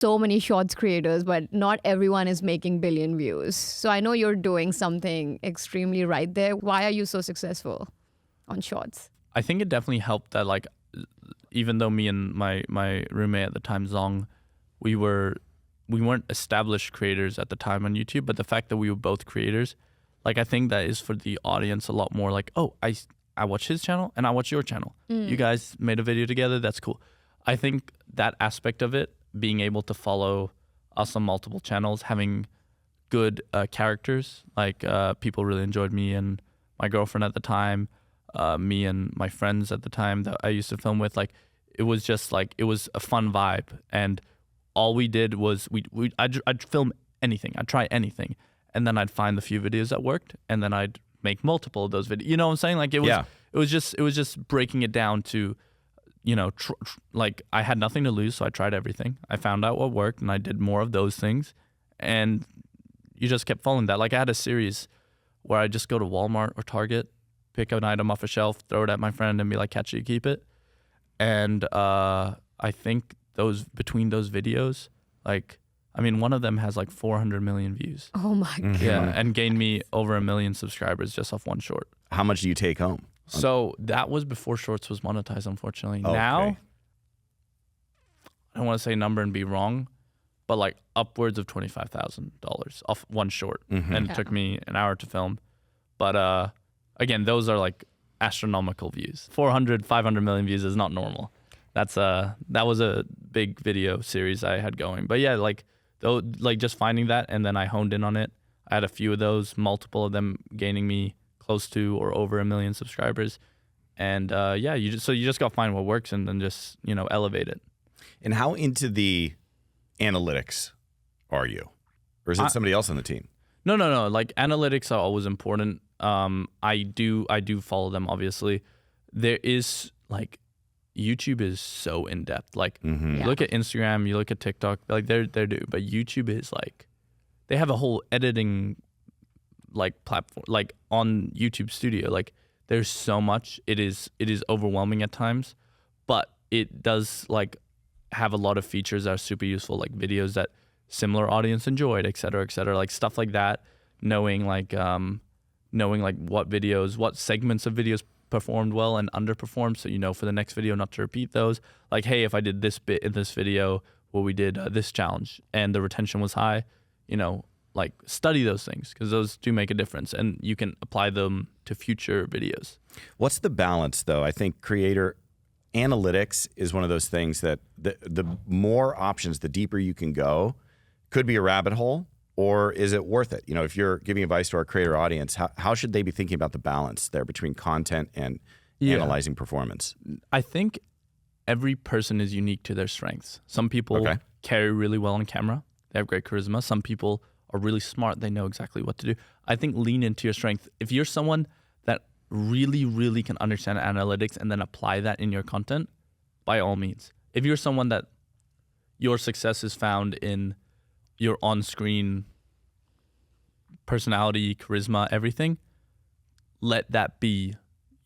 so many shorts creators, but not everyone is making billion views. So I know you're doing something extremely right there. Why are you so successful on shorts? I think it definitely helped that, like, even though me and my roommate at the time, Zong, we weren't established creators at the time on YouTube, but the fact that we were both creators, like, I think that is for the audience a lot more like, oh, I watch his channel and I watch your channel. You guys made a video together. That's cool. I think that aspect of it, being able to follow us on multiple channels, having good characters, like people really enjoyed me and my girlfriend at the time, me and my friends at the time that I used to film with. Like, it was just like, it was a fun vibe. And all we did was I'd film anything. I'd try anything. And then I'd find the few videos that worked, and then I'd make multiple of those videos. You know what I'm saying? Like, it was just breaking it down to, you know, like, I had nothing to lose, so I tried everything. I found out what worked, and I did more of those things. And you just kept following that. Like, I had a series where I just go to Walmart or Target, pick an item off a shelf, throw it at my friend, and be like, catch it, you keep it. And I think between those videos, like, I mean, one of them has like 400 million views. Oh my God. Yeah, and gained me over 1 million subscribers just off one short. How much do you take home? So that was before Shorts was monetized, unfortunately. Okay. Now, I don't want to say a number and be wrong, but like upwards of $25,000 off one short. And it took me an hour to film. But again, those are like astronomical views. 400, 500 million views is not normal. That was a big video series I had going. But yeah, like just finding that, and then I honed in on it. I had a few of those, multiple of them gaining me close to or over 1 million subscribers. And yeah, you just got to find what works and then just, you know, elevate it. And how into the analytics are you? Or is it somebody else on the team? No. Like, analytics are always important. I do follow them, obviously. There is, like, YouTube is so in depth. Like, you look at Instagram, you look at TikTok, like they're doing, but YouTube is like, they have a whole editing like platform, like on YouTube Studio. Like, there's so much. It is overwhelming at times, but it does like have a lot of features that are super useful, like videos that similar audience enjoyed, et cetera, like stuff like that. Knowing like what segments of videos performed well and underperformed, so you know for the next video not to repeat those. Like, hey, if I did this bit in this video where we did this challenge and the retention was high, you know, like, study those things, because those do make a difference and you can apply them to future videos. What's the balance, though? I think creator analytics is one of those things that the more options, the deeper you can go, could be a rabbit hole. Or is it worth it? You know, if you're giving advice to our creator audience, how should they be thinking about the balance there between content and analyzing performance? I think every person is unique to their strengths. Some people carry really well on camera. They have great charisma. Some people are really smart. They know exactly what to do. I think lean into your strength. If you're someone that really, really can understand analytics and then apply that in your content, by all means. If you're someone that your success is found in your on-screen personality, charisma, everything, let that be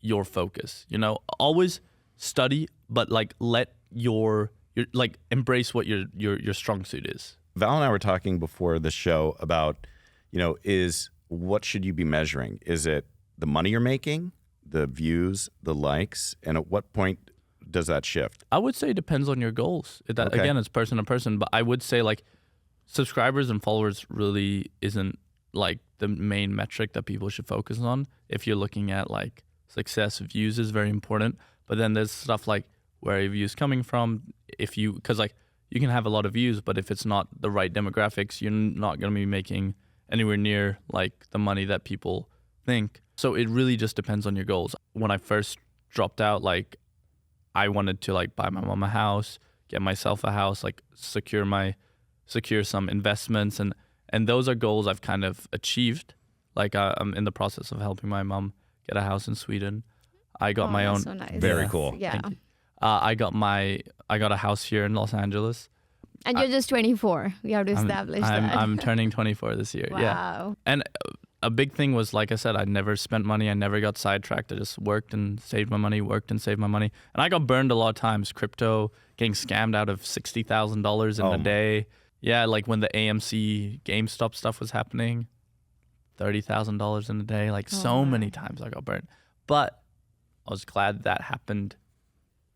your focus. You know, always study, but like let your like embrace what your strong suit is. Val and I were talking before the show about, you know, what should you be measuring? Is it the money you're making, the views, the likes, and at what point does that shift? I would say it depends on your goals. Again, it's person to person, but I would say like subscribers and followers really isn't like the main metric that people should focus on. If you're looking at like success, views is very important, but then there's stuff like where are your views coming from? Because like you can have a lot of views, but if it's not the right demographics, you're not going to be making anywhere near like the money that people think. So it really just depends on your goals. When I first dropped out, like I wanted to like buy my mom a house, get myself a house, like secure some investments, and those are goals I've kind of achieved. Like I'm in the process of helping my mom get a house in Sweden. I got my own. So nice. Very cool. Yeah. I got a house here in Los Angeles. And you're just 24. We have to establish that. I'm turning 24 this year. Wow. Yeah. And a big thing was, like I said, I never spent money. I never got sidetracked. I just worked and saved my money, worked and saved my money. And I got burned a lot of times. Crypto, getting scammed out of $60,000 in a day. Yeah, like when the AMC GameStop stuff was happening, $30,000 in a day. Like so many times I got burned. But I was glad that happened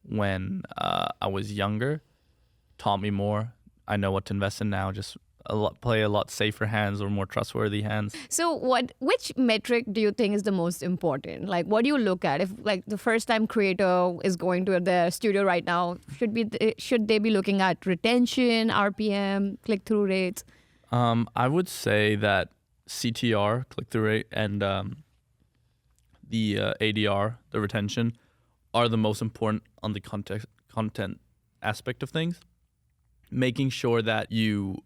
when I was younger. Taught me more. I know what to invest in now. Just play a lot safer hands or more trustworthy hands. So which metric do you think is the most important? Like, what do you look at? If like the first time creator is going to their studio right now, should they be looking at retention, RPM, click-through rates? I would say that CTR, click-through rate, and the ADR, the retention, are the most important on the content aspect of things. Making sure that you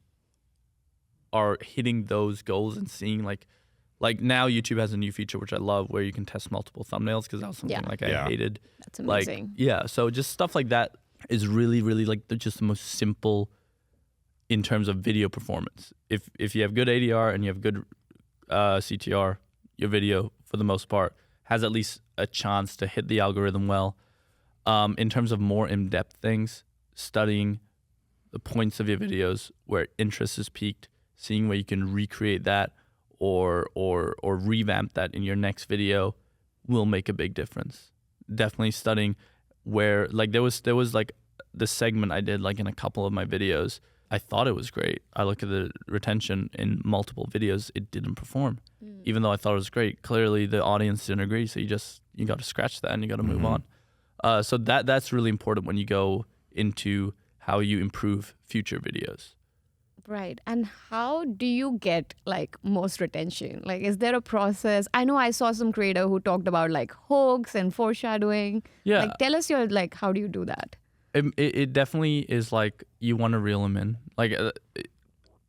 are hitting those goals and seeing like now YouTube has a new feature which I love where you can test multiple thumbnails, because that was something I hated. That's amazing. So just stuff like that is really, really like just the most simple in terms of video performance. If you have good ADR and you have good CTR, your video for the most part has at least a chance to hit the algorithm well. In terms of more in-depth things, studying the points of your videos where interest is peaked, seeing where you can recreate that or revamp that in your next video will make a big difference. Definitely studying where, like, there was like the segment I did like in a couple of my videos. I thought it was great. I look at the retention in multiple videos, it didn't perform. Even though I thought it was great, clearly the audience didn't agree. So you got to scratch that and you got to move on. So that's really important when you go into how you improve future videos. Right. And how do you get like most retention? Like, is there a process? I know I saw some creator who talked about like hooks and foreshadowing. Yeah. Like, tell us how do you do that? It definitely is like you want to reel them in. Like,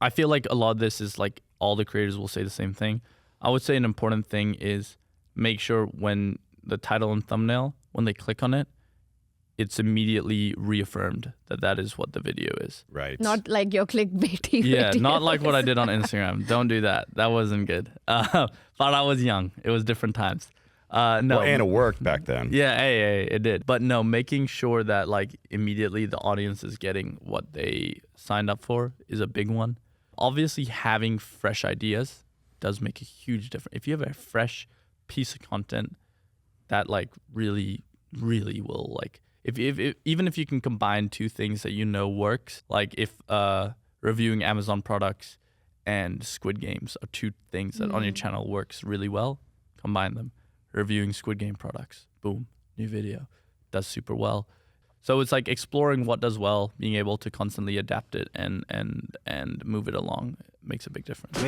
I feel like a lot of this is like all the creators will say the same thing. I would say an important thing is make sure when the title and thumbnail, when they click on it, it's immediately reaffirmed that is what the video is. Right. Not like your clickbaity Yeah, videos. not like what I did on Instagram. Don't do that. That wasn't good. But I was young. It was different times. No. Well, and it worked back then. Yeah, hey, it did. But no, making sure that like immediately the audience is getting what they signed up for is a big one. Obviously, having fresh ideas does make a huge difference. If you have a fresh piece of content, that like really, really will like, if even if you can combine two things that you know works, like if reviewing Amazon products and Squid Games are two things that on your channel works really well, combine them. Reviewing Squid Game products, boom, new video, does super well. So it's like exploring what does well, being able to constantly adapt it and move it along makes a big difference.